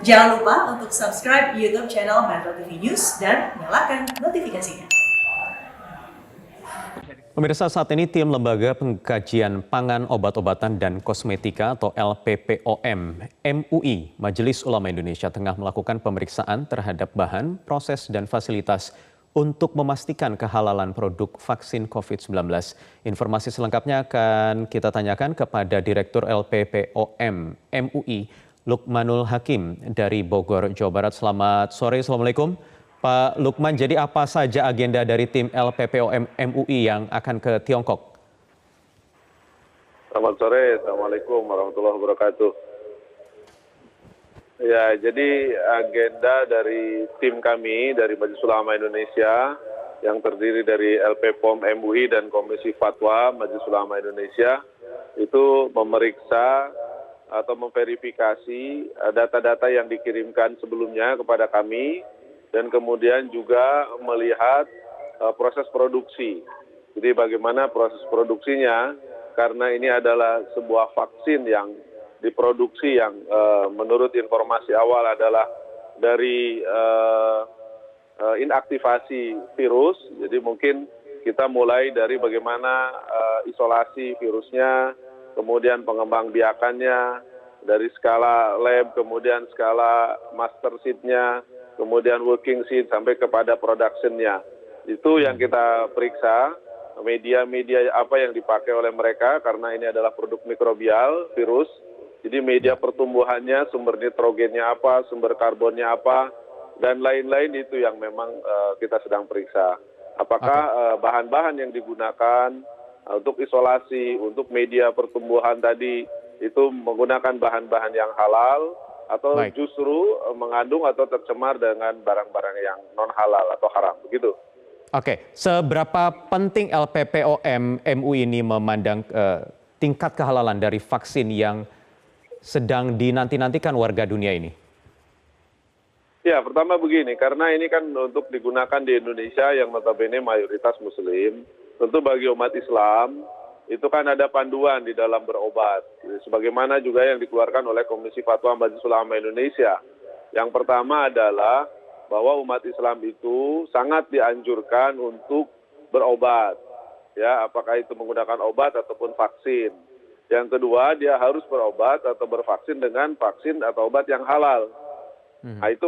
Jangan lupa untuk subscribe YouTube channel Metro TV News dan nyalakan notifikasinya. Pemirsa, saat ini tim Lembaga Pengkajian Pangan, Obat-obatan, dan Kosmetika atau LPPOM MUI Majelis Ulama Indonesia tengah melakukan pemeriksaan terhadap bahan, proses, dan fasilitas untuk memastikan kehalalan produk vaksin COVID-19. Informasi selengkapnya akan kita tanyakan kepada Direktur LPPOM MUI Lukmanul Hakim dari Bogor, Jawa Barat. Selamat sore, Assalamualaikum. Pak Lukman, jadi apa saja agenda dari tim LPPOM MUI yang akan ke Tiongkok? Selamat sore, Assalamualaikum warahmatullahi wabarakatuh. Ya, jadi agenda dari tim kami dari Majelis Ulama Indonesia yang terdiri dari LPPOM MUI dan Komisi Fatwa Majelis Ulama Indonesia itu memeriksa atau memverifikasi data-data yang dikirimkan sebelumnya kepada kami dan kemudian juga melihat proses produksi. Jadi bagaimana proses produksinya, karena ini adalah sebuah vaksin yang diproduksi yang menurut informasi awal adalah dari inaktivasi virus. Jadi mungkin kita mulai dari bagaimana isolasi virusnya, kemudian pengembangbiakannya, dari skala lab, kemudian skala master seed-nya, kemudian working seed sampai kepada production-nya. Itu yang kita periksa, media-media apa yang dipakai oleh mereka, karena ini adalah produk mikrobial, virus. Jadi media pertumbuhannya, sumber nitrogennya apa, sumber karbonnya apa, dan lain-lain itu yang memang kita sedang periksa. Apakah bahan-bahan yang digunakan untuk isolasi, untuk media pertumbuhan tadi, itu menggunakan bahan-bahan yang halal, atau justru mengandung atau tercemar dengan barang-barang yang non-halal atau haram, begitu. Oke, seberapa penting LPPOM MUI ini memandang tingkat kehalalan dari vaksin yang sedang dinanti-nantikan warga dunia ini? Ya, pertama begini, karena ini kan untuk digunakan di Indonesia yang notabene mayoritas Muslim, tentu bagi umat Islam, itu kan ada panduan di dalam berobat. Sebagaimana juga yang dikeluarkan oleh Komisi Fatwa Majelis Ulama Indonesia. Yang pertama adalah bahwa umat Islam itu sangat dianjurkan untuk berobat. Ya, apakah itu menggunakan obat ataupun vaksin. Yang kedua, dia harus berobat atau bervaksin dengan vaksin atau obat yang halal. Nah, itu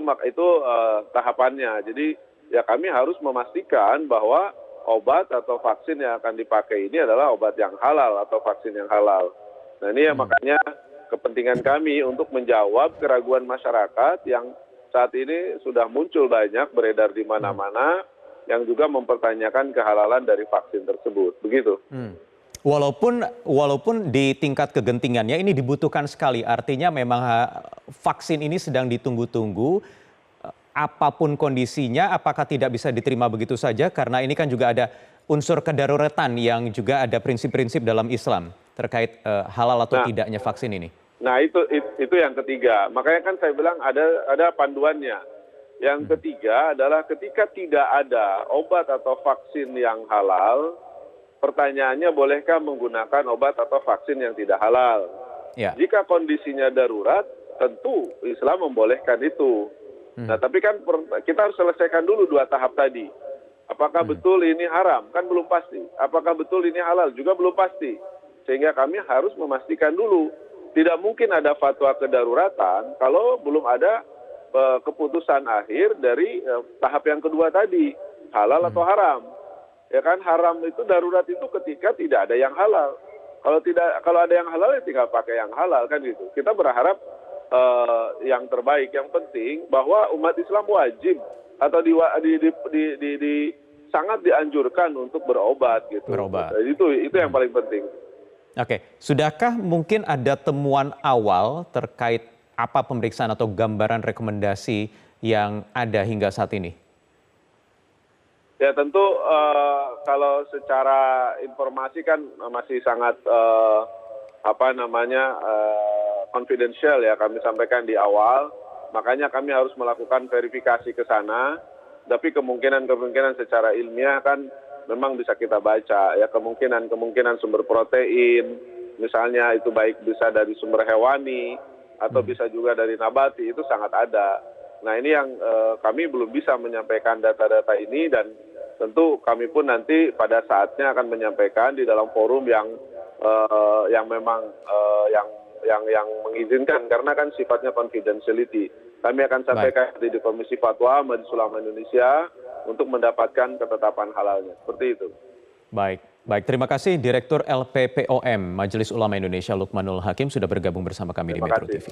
tahapannya. Jadi ya kami harus memastikan bahwa obat atau vaksin yang akan dipakai ini adalah obat yang halal atau vaksin yang halal. Nah, ini ya makanya kepentingan kami untuk menjawab keraguan masyarakat yang saat ini sudah muncul banyak beredar di mana-mana yang juga mempertanyakan kehalalan dari vaksin tersebut. Begitu. Walaupun di tingkat kegentingannya ini dibutuhkan sekali, artinya memang vaksin ini sedang ditunggu-tunggu, apapun kondisinya, apakah tidak bisa diterima begitu saja? Karena ini kan juga ada unsur kedaruratan yang juga ada prinsip-prinsip dalam Islam terkait halal atau tidaknya vaksin ini. Nah, itu yang ketiga. Makanya kan saya bilang ada panduannya. Yang ketiga adalah ketika tidak ada obat atau vaksin yang halal, pertanyaannya bolehkah menggunakan obat atau vaksin yang tidak halal? Ya. Jika kondisinya darurat, tentu Islam membolehkan itu. Nah, tapi kan kita harus selesaikan dulu dua tahap tadi. Apakah betul ini haram? Kan belum pasti. Apakah betul ini halal? Juga belum pasti. Sehingga kami harus memastikan dulu. Tidak mungkin ada fatwa kedaruratan kalau belum ada keputusan akhir dari tahap yang kedua tadi. Halal atau haram. Ya kan, haram itu darurat itu ketika tidak ada yang halal. Kalau ada yang halal ya tinggal pakai yang halal kan gitu. Kita berharap yang terbaik, yang penting bahwa umat Islam wajib atau sangat dianjurkan untuk berobat gitu. Berobat. Itu yang paling penting. Oke, sudahkah mungkin ada temuan awal terkait apa pemeriksaan atau gambaran rekomendasi yang ada hingga saat ini? Ya tentu kalau secara informasi kan masih sangat confidential ya, kami sampaikan di awal, makanya kami harus melakukan verifikasi ke sana, tapi kemungkinan secara ilmiah kan memang bisa kita baca ya, kemungkinan sumber protein, misalnya itu baik bisa dari sumber hewani, atau bisa juga dari nabati, itu sangat ada. Nah ini yang kami belum bisa menyampaikan data-data ini, dan tentu kami pun nanti pada saatnya akan menyampaikan di dalam forum yang memang yang mengizinkan, karena kan sifatnya confidentiality. Kami akan sampaikan di Komisi Fatwa Majelis Ulama Indonesia untuk mendapatkan ketetapan halalnya. Seperti itu. Baik, terima kasih Direktur LPPOM Majelis Ulama Indonesia Lukmanul Hakim sudah bergabung bersama kami di Metro TV.